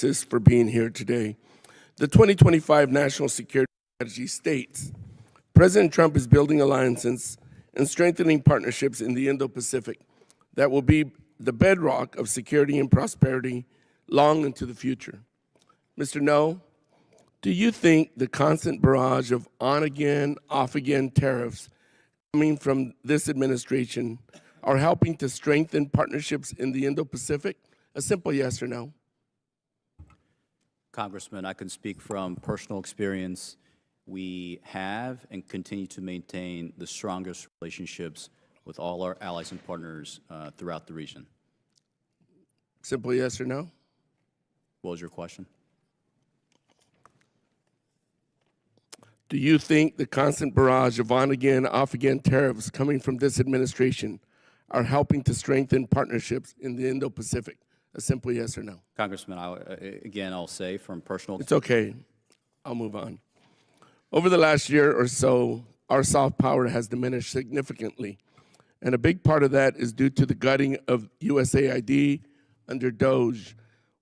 for being here today. The 2025 National Security Strategy states, President Trump is building alliances and strengthening partnerships in the Indo-Pacific that will be the bedrock of security and prosperity long into the future. Mr. No, do you think the constant barrage of on-again, off-again tariffs coming from this administration are helping to strengthen partnerships in the Indo-Pacific? A simple yes or no. Congressman, I can speak from personal experience. We have and continue to maintain the strongest relationships with all our allies and partners throughout the region. Simple yes or no. What was your question? Do you think the constant barrage of on-again, off-again tariffs coming from this administration are helping to strengthen partnerships in the Indo-Pacific? A simple yes or no. Congressman, I'll say from personal... It's okay. I'll move on. Over the last year or so, our soft power has diminished significantly, and a big part of that is due to the gutting of USAID under DOGE.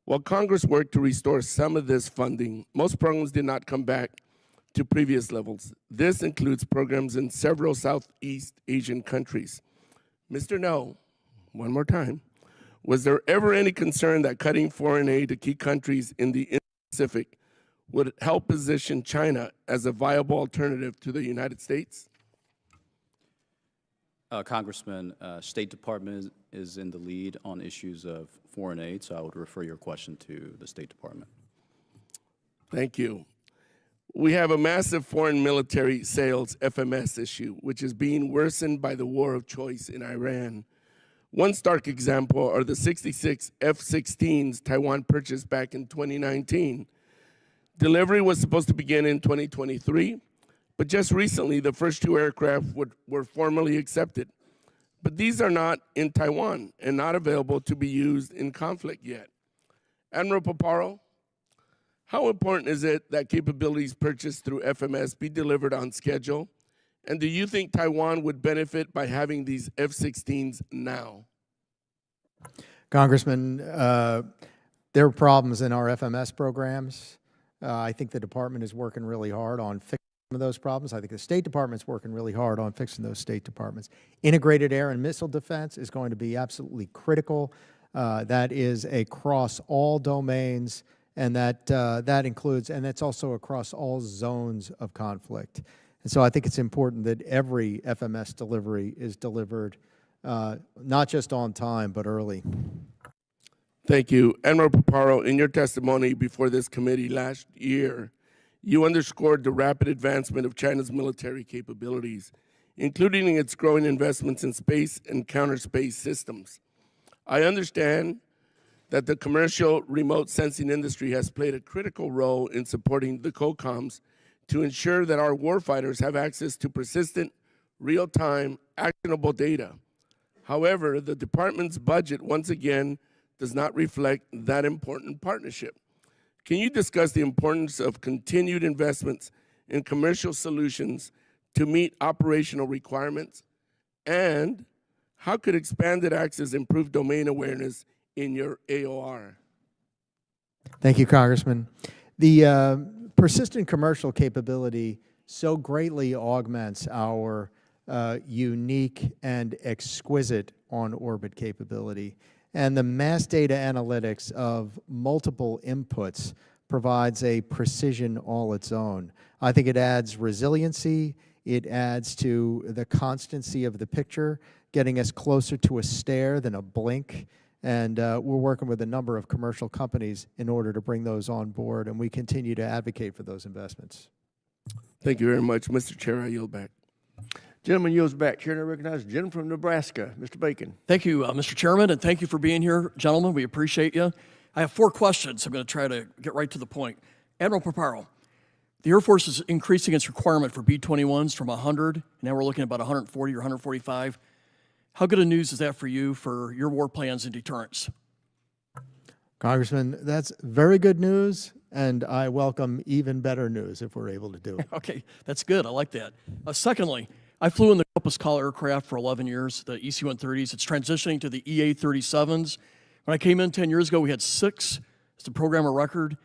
While Congress worked to restore some of this funding, most programs did not come back to previous levels. This includes programs in several Southeast Asian countries. Mr. No, one more time, was there ever any concern that cutting foreign aid to key countries in the Indo-Pacific would help position China as a viable alternative to the United States? Congressman, State Department is in the lead on issues of foreign aid, so I would refer your question to the State Department. Thank you. We have a massive foreign military sales FMS issue, which is being worsened by the war of choice in Iran. One stark example are the 66 F-16s Taiwan purchased back in 2019. Delivery was supposed to begin in 2023, but just recently the first two aircraft were formally accepted. But these are not in Taiwan and not available to be used in conflict yet. Admiral Paparo, how important is it that capabilities purchased through FMS be delivered on schedule? And do you think Taiwan would benefit by having these F-16s now? Congressman, there are problems in our FMS programs. I think the department is working really hard on fixing some of those problems. I think the State Department's working really hard on fixing those State Departments. Integrated air and missile defense is going to be absolutely critical. That is across all domains, and that includes, and that's also across all zones of conflict. And so I think it's important that every FMS delivery is delivered not just on time, but early. Thank you. Admiral Paparo, in your testimony before this committee last year, you underscored the rapid advancement of China's military capabilities, including its growing investments in space and counter-space systems. I understand that the commercial remote sensing industry has played a critical role in supporting the COCOMs to ensure that our warfighters have access to persistent, real-time, actionable data. However, the department's budget, once again, does not reflect that important partnership. Can you discuss the importance of continued investments in commercial solutions to meet operational requirements? And how could expanded access improve domain awareness in your AOR? Thank you, Congressman. The persistent commercial capability so greatly augments our unique and exquisite on-orbit capability. And the mass data analytics of multiple inputs provides a precision all its own. I think it adds resiliency, it adds to the constancy of the picture, getting us closer to a stare than a blink. And we're working with a number of commercial companies in order to bring those on board, and we continue to advocate for those investments. Thank you very much. Mr. Chair, I yield back. Gentleman yields back. Chair, I recognize the gentleman from Nebraska, Mr. Bacon. Thank you, Mr. Chairman, and thank you for being here, gentlemen. We appreciate you. I have 4 questions. I'm going to try to get right to the point. Admiral Paparo, the Air Force is increasing its requirement for B-21s from 100, and now we're looking at about 140 or 145. How good a news is that for you for your war plans and deterrence? Congressman, that's very good news, and I welcome even better news if we're able to do it. Okay, that's good. I like that. Secondly, I flew in the Compass Call aircraft for 11 years, the EC-130s. It's transitioning to the EA-37s. When I came in 10 years ago, we had 6 It's a program of record.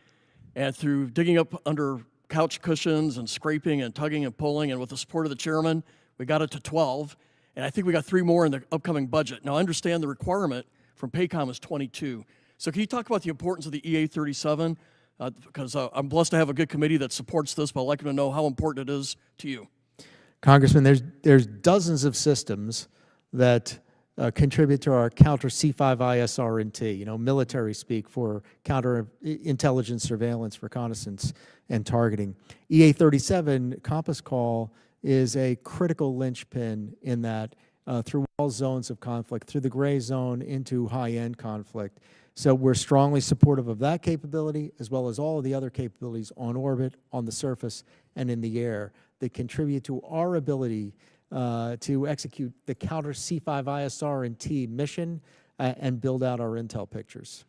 And through digging up under couch cushions and scraping and tugging and pulling, and with the support of the chairman, we got it to 12. And I think we got 3 more in the upcoming budget. Now, I understand the requirement from PACOM is 22. So can you talk about the importance of the EA-37? Because I'm blessed to have a good committee that supports this, but I'd like to know how important it is to you. Congressman, there's dozens of systems that contribute to our counter C5ISR&T, military speak for counterintelligence, surveillance, reconnaissance, and targeting. EA-37 Compass Call is a critical linchpin in that through all zones of conflict, through the gray zone into high-end conflict. So we're strongly supportive of that capability, as well as all of the other capabilities on orbit, on the surface, and in the air that contribute to our ability to execute the counter C5ISR&T mission and build out our intel pictures.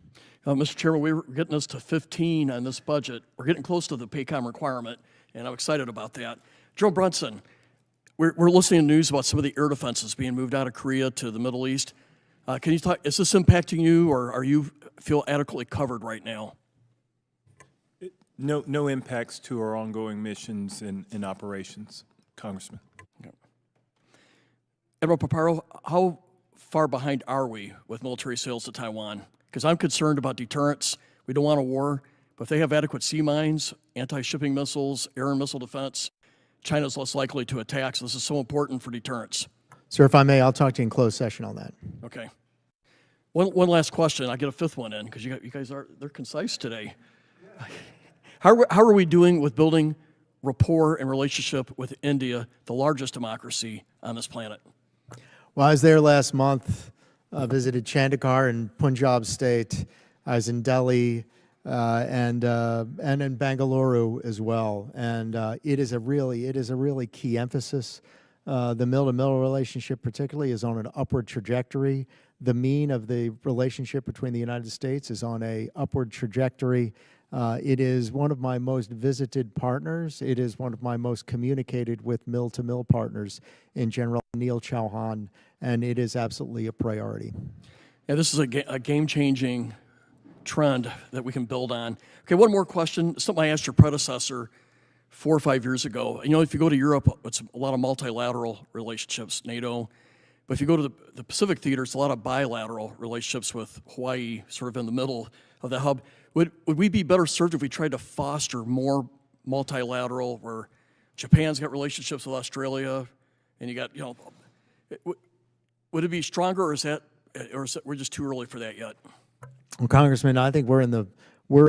Mr. Chairman, we're getting us to 15 on this budget. We're getting close to the PACOM requirement, and I'm excited about that. Joe Brunson, we're listening to news about some of the air defenses being moved out of Korea to the Middle East. Can you talk, is this impacting you, or are you feel adequately covered right now? No impacts to our ongoing missions and operations, Congressman. Okay. Admiral Paparo, how far behind are we with military sales to Taiwan? Because I'm concerned about deterrence. We don't want a war, but if they have adequate sea mines, anti-shipping missiles, air and missile defense, China's less likely to attack, so this is so important for deterrence. Sir, if I may, I'll talk to you in closed session on that. Okay. One last question. I get a 5th one in because you guys they're concise today. How are we doing with building rapport and relationship with India, the largest democracy on this planet? Well, I was there last month, visited Chandigarh in Punjab state. I was in Delhi and in Bangalore as well. And it is a really key emphasis. The mill-to-mill relationship particularly is on an upward trajectory. The mean of the relationship between the United States is on a upward trajectory. It is one of my most visited partners. It is one of my most communicated with mill-to-mill partners in General Neil Chauhan, and it is absolutely a priority. Yeah, this is a game-changing trend that we can build on. Okay, one more question, something I asked your predecessor 4 or 5 years ago. If you go to Europe, it's a lot of multilateral relationships, NATO. But if you go to the Pacific theater, it's a lot of bilateral relationships with Hawaii sort of in the middle of the hub. Would we be better served if we tried to foster more multilateral, where Japan's got relationships with Australia, and you got, would it be stronger, or is it we're just too early for that yet? Well, Congressman, I think we're in the